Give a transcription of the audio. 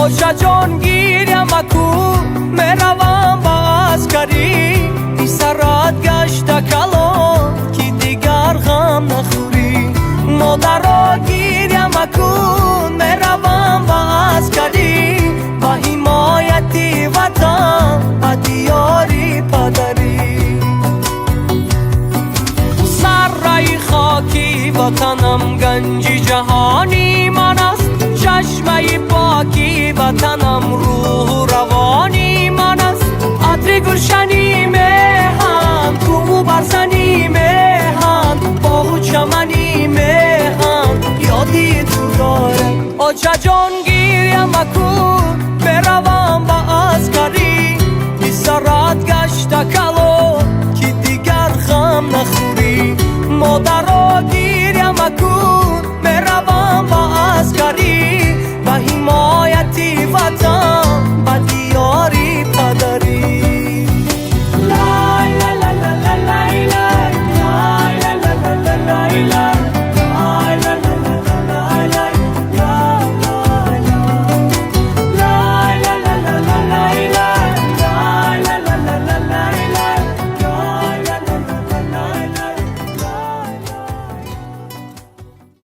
آجا جان گیریم اکو میروم با عسکری بی سرات گشت کلان که دیگر غم نخوری مادرا گیریم اکو میروم با عسکری با حمایتی وطن با دیاری پدری سر رای خاکی وطنم گنجی جهانی من است چشمه پاکی وطنم روح و روانی من است عطر گلشنی مهن کوه برزنی مهن باغ و چمنی مهن یادی تو داره آجا جان گیریم اکو